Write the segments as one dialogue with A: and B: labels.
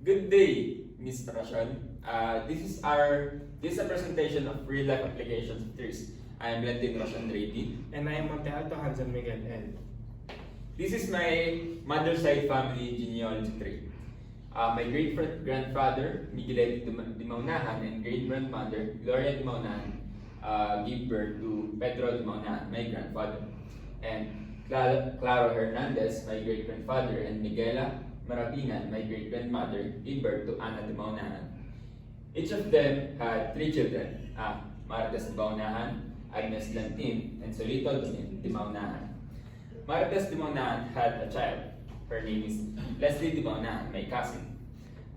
A: Good day, Ms. Rashon. This is a presentation of real-life applications of trees. I am Lentin Rashon Reiti.
B: And I am Monte Alto Hanson Miguel L.
A: This is my mother's side family genealogy tree. My great-grandfather, Miguel de Maunahan, and great-grandmother, Gloria de Maunahan, gave birth to Pedro de Maunahan, my grandfather. And Claro Hernandez, my great-grandfather, and Miguela Marapinan, my great-grandmother, gave birth to Ana de Maunahan. Each of them had 3 children, Marites de Maunahan, Agnes Lantin, and Solito de Maunahan. Marites de Maunahan had a child. Her name is Leslie de Maunahan, my cousin.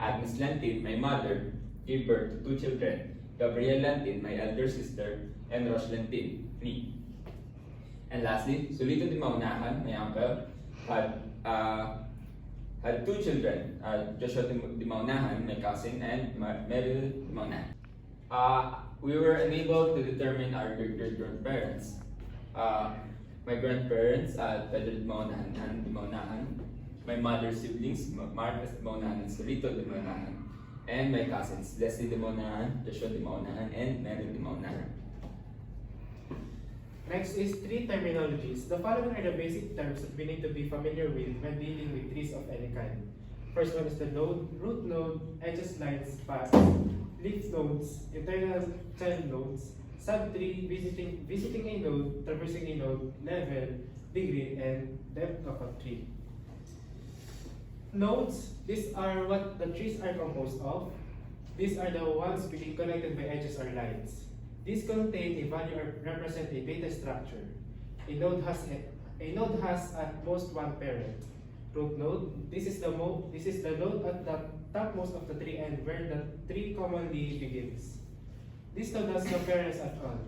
A: Agnes Lantin, my mother, gave birth to 2 children, Gabrielle Lantin, my elder sister, and Rosh Lantin, me. And lastly, Solito de Maunahan, my uncle, had 2 children, Joshua de Maunahan, my cousin, and Meryl de Maunahan. We were unable to determine our great-grandparents. My grandparents, Pedro de Maunahan and de Maunahan, my mother's siblings, Marcos de Maunahan and Solito de Maunahan, and my cousins, Leslie de Maunahan, Joshua de Maunahan, and Meryl de Maunahan.
B: Next is tree terminologies. The following are the basic terms that we need to be familiar with when dealing with trees of any kind. First one is the node, root node, edges, lines, paths, leaf nodes, internal child nodes, subtree, visiting a node, traversing a node, level, degree, and depth of a tree. Nodes, these are what the trees are composed of. These are the ones being connected by edges or lines. These contain a value or represent a data structure. A node has at most one parent. Root node, this is the node at the topmost of the tree and where the tree commonly begins. This node has no parents at all.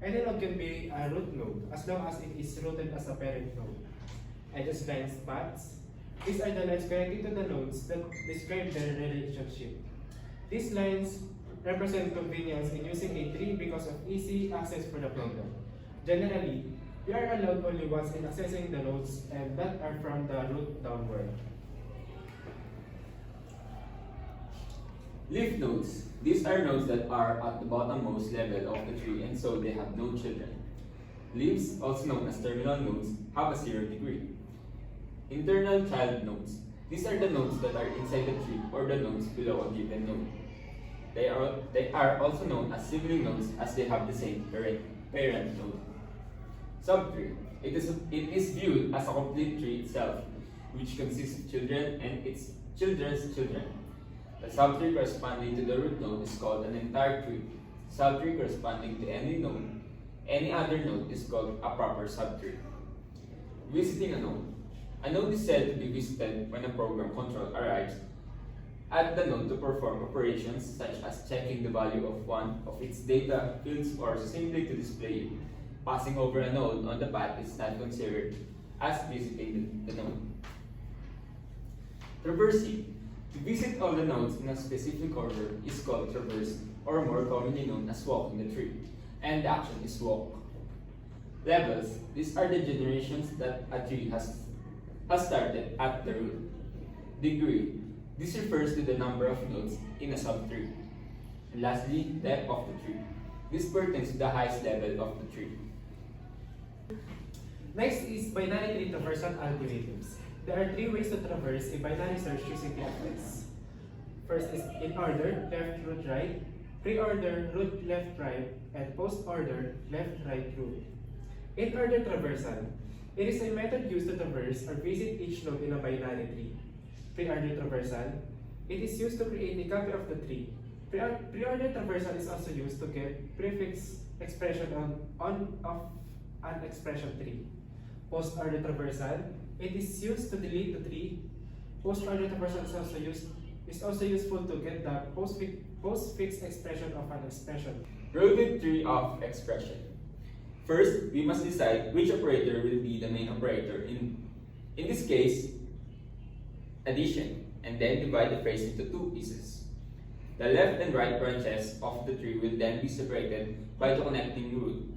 B: Any node can be a root node as long as it is rooted as a parent node. Edges, lines, paths. These are the lines connecting to the nodes that describe their relationship. These lines represent convenience in using a tree because of easy access for the program. Generally, we are allowed only once in accessing the nodes, and that are from the root downward.
A: Leaf nodes. These are nodes that are at the bottommost level of the tree and so they have no children. Leaves, also known as terminal nodes, have a 0 degree. Internal child nodes. These are the nodes that are inside the tree or the nodes below a given node. They are also known as sibling nodes as they have the same parent node. Subtree. It is viewed as a complete tree itself, which consists of children and its children's children. The subtree corresponding to the root node is called an entire tree. Subtree corresponding to any other node is called a proper subtree. Visiting a node. A node is said to be visited when a program control arrives at the node to perform operations such as checking the value of one of its data fields or simply to display it. Passing over a node on the path is not considered as visiting the node. Traversing. To visit all the nodes in a specific order is called traversing, or more commonly known as walking the tree, and the action is walk. Levels. These are the generations that a tree has started at the root. Degree. This refers to the number of nodes in a subtree. And lastly, depth of the tree. This pertains to the highest level of the tree.
B: Next is binary tree traversal algorithms. There are 3 ways to traverse a binary search using TFS. First is in order, left, root, right, pre-order, root, left, right, and post-order, left, right, root. In order traversal, it is a method used to traverse or visit each node in a binary tree. Pre-order traversal, it is used to create a copy of the tree. Pre-order traversal is also used to get prefix expression of an expression tree. Post-order traversal, it is used to delete the tree. Post-order traversal is also useful to get the postfix expression of an expression.
A: Routed tree of expression. First, we must decide which operator will be the main operator in this case, addition, and then divide the phrase into 2 pieces. The left and right branches of the tree will then be separated by the connecting root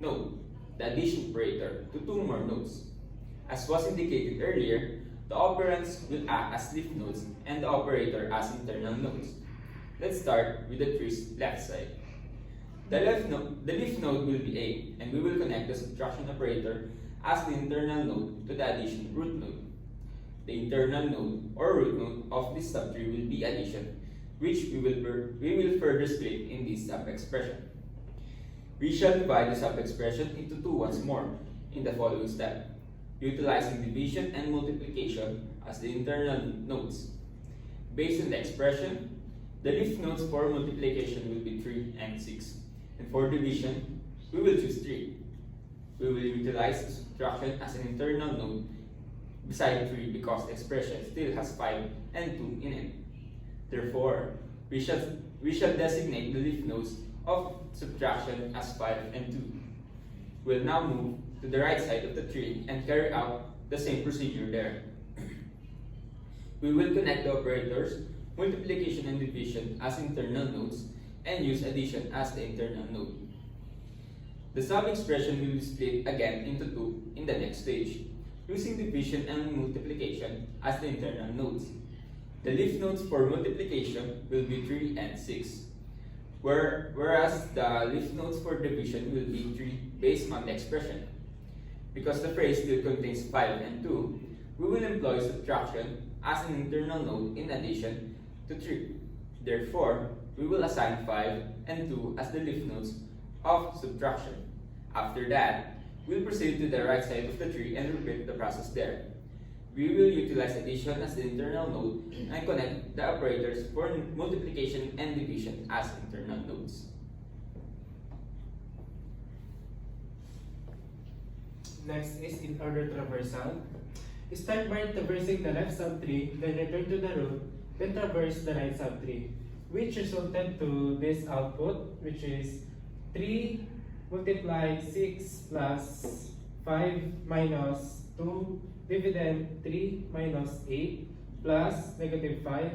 A: node, the addition operator, to 2 more nodes. As was indicated earlier, The operands will act as leaf nodes and the operator as internal nodes. Let's start with the tree's left side. The leaf node will be A, and we will connect the subtraction operator as the internal node to the addition root node. The internal node or root node of this subtree will be addition, which we will further split in this sub-expression. We shall divide the sub-expression into two once more in the following step, utilizing division and multiplication as the internal nodes. Based on the expression, the leaf nodes for multiplication will be 3 and 6, and for division, we will choose 3. We will utilize subtraction as an internal node beside 3 because the expression still has 5 and 2 in it. Therefore, we shall designate the leaf nodes of subtraction as 5 and 2. We'll now move to the right side of the tree and carry out the same procedure there. We will connect the operators multiplication and division as internal nodes and use addition as the internal node. The sub-expression will be split again into two in the next stage, using division and multiplication as the internal nodes. The leaf nodes for multiplication will be 3 and 6, whereas the leaf nodes for division will be 3 based on the expression. Because the phrase still contains 5 and 2, we will employ subtraction as an internal node in addition to 3. Therefore, we will assign 5 and 2 as the leaf nodes of subtraction. After that, we'll proceed to the right side of the tree and repeat the process there. We will utilize addition as the internal node and connect the operators for multiplication and division as internal nodes.
B: Next is in order traversal. Start by traversing the left subtree, then return to the root, then traverse the right subtree, which resulted to this output, which is 3 multiply 6 plus 5 minus 2 dividend 3 minus 8 plus negative 5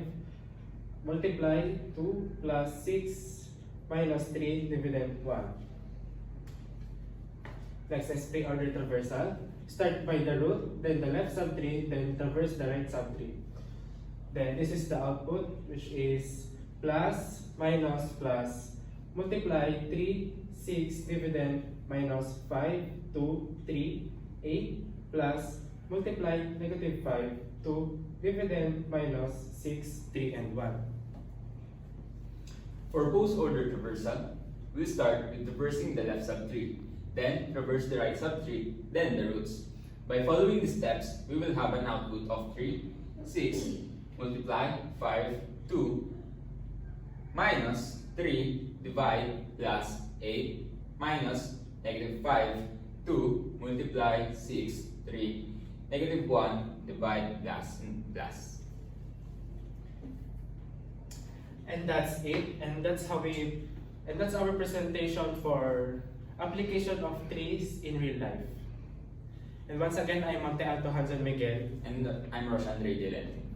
B: multiply 2 plus 6 minus 3 dividend 1. Next is pre-order traversal. Start by the root, then the left subtree, then traverse the right subtree. Then this is the output, which is plus minus plus multiply 3 6 dividend minus 5 2 3 8 plus multiply negative 5 2 dividend minus 6 3 and 1.
A: For post-order traversal, we'll start with traversing the left subtree, then traverse the right subtree, then the roots. By following these steps, we will have an output of 3 6 multiply 5 2 minus 3 divide plus 8 minus negative 5 2 multiply 6 3 negative 1 divide plus and plus.
B: And that's it. And that's our presentation for application of trees in real life. And once again, I'm Monte Alto Hansen Miguel.
A: And I'm Roshan Ray Delente.